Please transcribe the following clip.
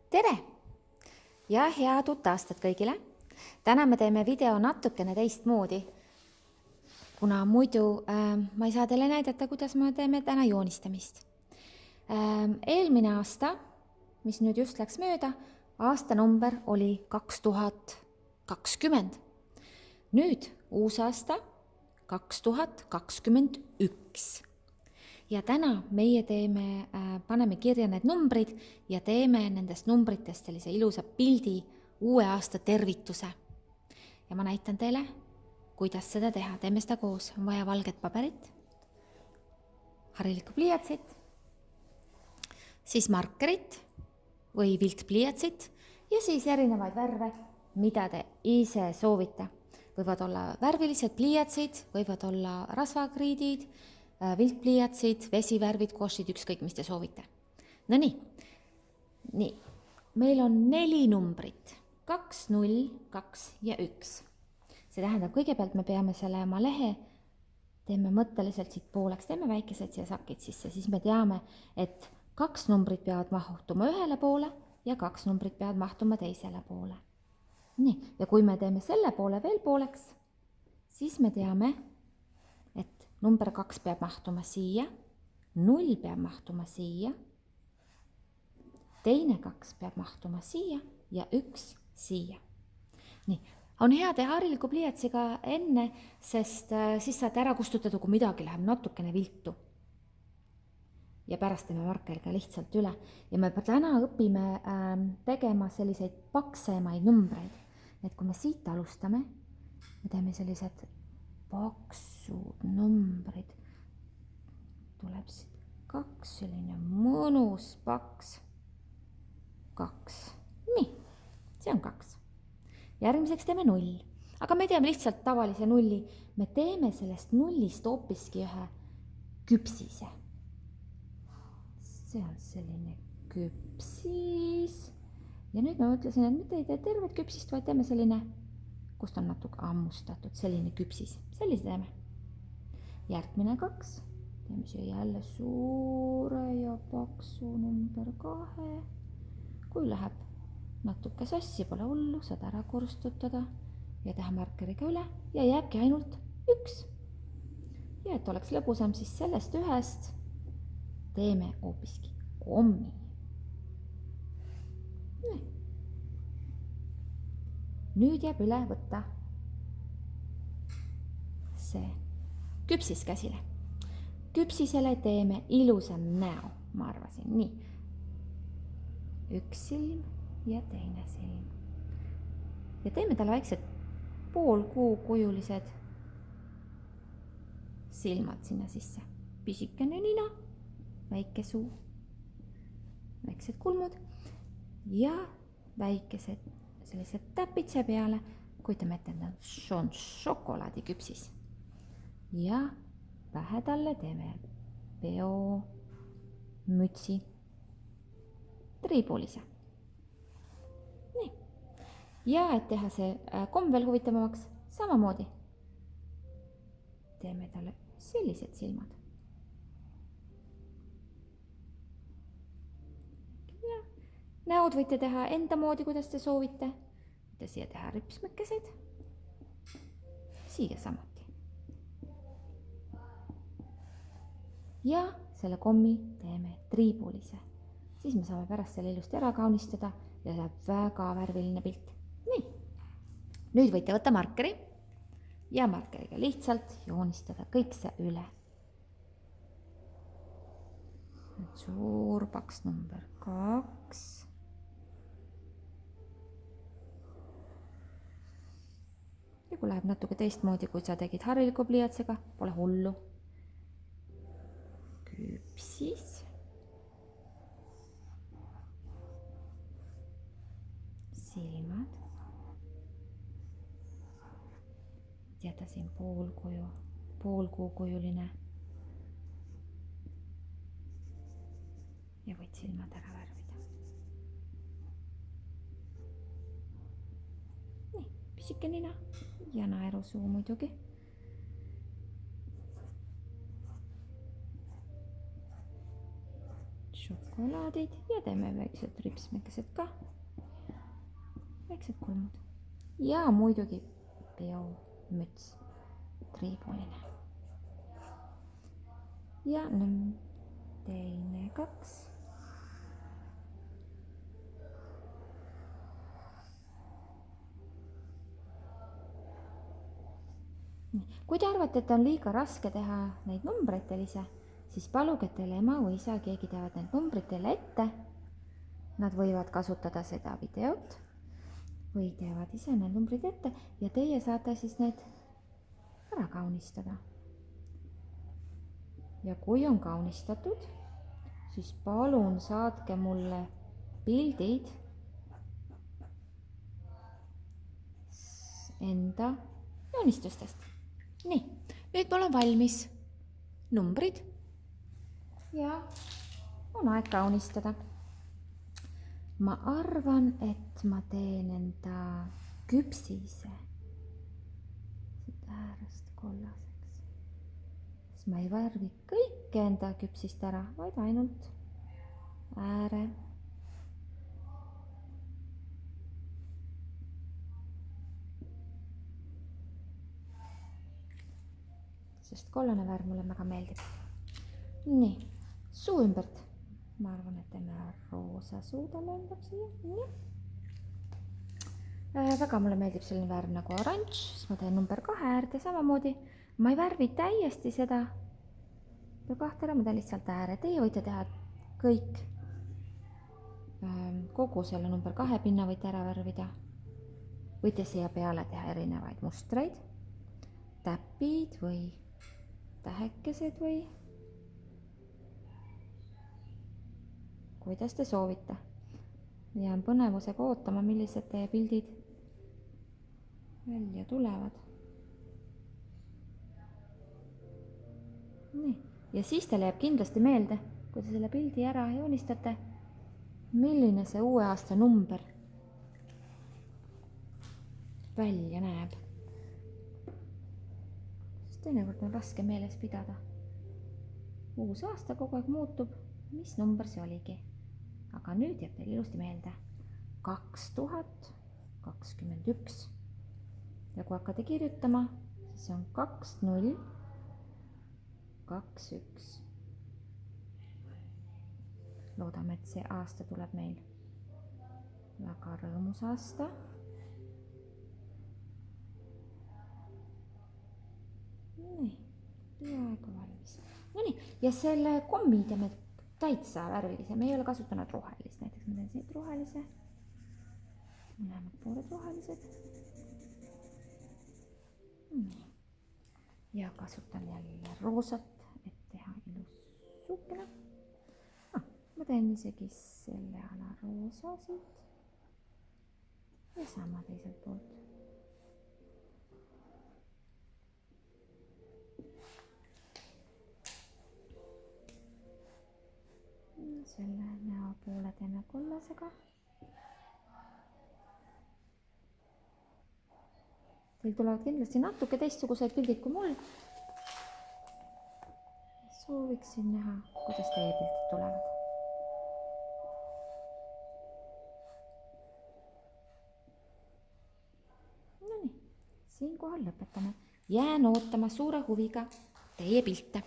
Tere ja head uut aastat kõigile! Täna me teeme video natukene teistmoodi, kuna muidu ma ei saa teile näidata, kuidas me teeme täna joonistamist. Eelmine aasta, mis nüüd just läks mööda, aastanumber oli 2020. Nüüd uus aasta 2021. Ja täna meie paneme kirja need numbrid ja teeme nendest numbritest sellise ilusa pildi uue aasta tervituse. Ja ma näitan teile, kuidas seda teha. Teeme seda koos. On vaja valget paberit, harilikku pliiatsit, siis markerit või viltpliiatsit ja siis erinevaid värve, mida te ise soovite. Võivad olla värvilised pliiatsid, võivad olla rasvakriidid, viltpliiatsid, vesivärvid, košid, ükskõik, mis te soovite. No nii. Meil on 4 numbrit. 2, 0, 2 ja 1. See tähendab, kõigepealt me peame selle oma lehe, teeme mõtteliselt siit pooleks, teeme väikesed siia sakid sisse, siis me teame, et 2 numbrit peavad mahtuma ühele poole ja 2 numbrit peavad mahtuma teisele poole. Nii, ja kui me teeme selle poole veel pooleks, siis me teame, et number 2 peab mahtuma siia, 0 peab mahtuma siia, teine 2 peab mahtuma siia ja 1 siia. Nii, on hea teha hariliku pliiatsiga enne, sest siis saate ära kustutada, kui midagi läheb natukene viltu. Ja pärast teeme markeriga lihtsalt üle. Ja me täna õpime tegema selliseid paksemaid numbreid. Et kui me siit alustame, me teeme sellised paksud numbrid. Tuleb siit 2, selline mõnus paks. 2. Nii, see on 2. Järgmiseks teeme 0. Aga me teeme lihtsalt tavalise 0. Me teeme sellest 0-st hoopiski ühe küpsise. See on selline küpsis. Ja nüüd ma mõtlesin, et mitte ei tee tervet küpsist, vaid teeme selline, kust on natuke ammustatud, selline küpsis. Sellise teeme. Järgmine 2. Teeme siia jälle suure ja paksu number 2. Kui läheb natuke sassi, pole hullu, saad ära korstutada ja teha markeriga üle ja jääbki ainult 1. Ja et oleks lõbusam, siis sellest ühest teeme hoopiski kommi. Nüüd jääb üle võtta see küpsis käsile. Küpsisele teeme ilusa näo, ma arvasin. Nii. 1 silm ja teine silm. Ja teeme talle väiksed poolkuukujulised silmad sinna sisse. Pisikene nina, väike suu, väiksed kulmud ja väikesed sellised täpitse peale, kujutame ette, et on šokolaadiküpsis. Ja pähe talle teeme peo, mütsi, triibulise. Nii. Ja et teha see komm veel huvitavamaks, samamoodi teeme talle sellised silmad. Näod võite teha enda moodi, kuidas te soovite. Võite siia teha ripsmõkkesed. Siia samuti. Ja selle kommi teeme triibulise. Siis me saame pärast selle ilusti ära kaunistada ja saab väga värviline pilt. Nii. Nüüd võite võtta markeri ja markeriga lihtsalt joonistada kõik see üle. Suur paks number 2. Ja kui läheb natuke teistmoodi, kui sa tegid hariliku pliiatsiga, pole hullu. Küpsis. Silmad. Jäta siin poolkuukujuline. Ja võid silmad ära värvida. Nii, pisike nina. Ja naerusuu muidugi. Šokolaad. salaadid ja teeme väiksed ripsmekesed ka, väiksed kulmud ja muidugi peomüts, triibuline. Ja teine 2. Kui te arvate, et on liiga raske teha neid numbreid teil ise, siis paluge, et teile ema või isa, keegi teevad need numbrid teile ette. Nad võivad kasutada seda videot või teevad ise need numbrid ette ja teie saate siis need ära kaunistada. Ja kui on kaunistatud, siis palun saatke mulle pildid enda joonistustest. Nii, nüüd mul on valmis numbrid ja on aeg kaunistada. Ma arvan, et ma teen enda küpsise äärest kollaseks. Siis ma ei värvi kõike enda küpsist ära, vaid ainult ääre. Sest kollane värv mulle väga meeldib. Nii, suu ümbert. Ma arvan, et teeme roosa suu talle ümber siia. Nii. Väga mulle meeldib selline värv nagu oranž, siis ma teen number 2 äärde samamoodi. Ma ei värvi täiesti seda number 2 ära, ma teen lihtsalt ääre. Teie võite teha kõik, kogu selle number 2 pinna võite ära värvida. Võite siia peale teha erinevaid mustreid, täpid või tähekesed või kuidas te soovite. Jään põnevusega ootama, millised teie pildid välja tulevad. Nii. Ja siis teile jääb kindlasti meelde, kui te selle pildi ära joonistate, milline see uue aasta number välja näeb. Teinekord on raske meeles pidada. Uus aasta kogu aeg muutub, mis number see oligi. Aga nüüd jääb teil ilusti meelde 2021. Ja kui hakkate kirjutama, siis on 2021. Loodame, et see aasta tuleb meil väga rõõmus aasta. Nii, peaaegu valmis. No nii, ja selle kommi teeme täitsa värvilise. Me ei ole kasutanud rohelist. Näiteks ma teen siit rohelise. Mõlemad pooled rohelised. Nii. Ja kasutan jälle roosat, et teha ilus suukene. Ma teen isegi selle ala roosa siit. Ja sama teiselt poolt. Selle näo poole teeme kollasega. Teil tulevad kindlasti natuke teistsugused pildid kui mul. Sooviksin näha, kuidas teie pildid tulevad. Nonii, siinkohal lõpetame. Jään ootama suure huviga teie pilte.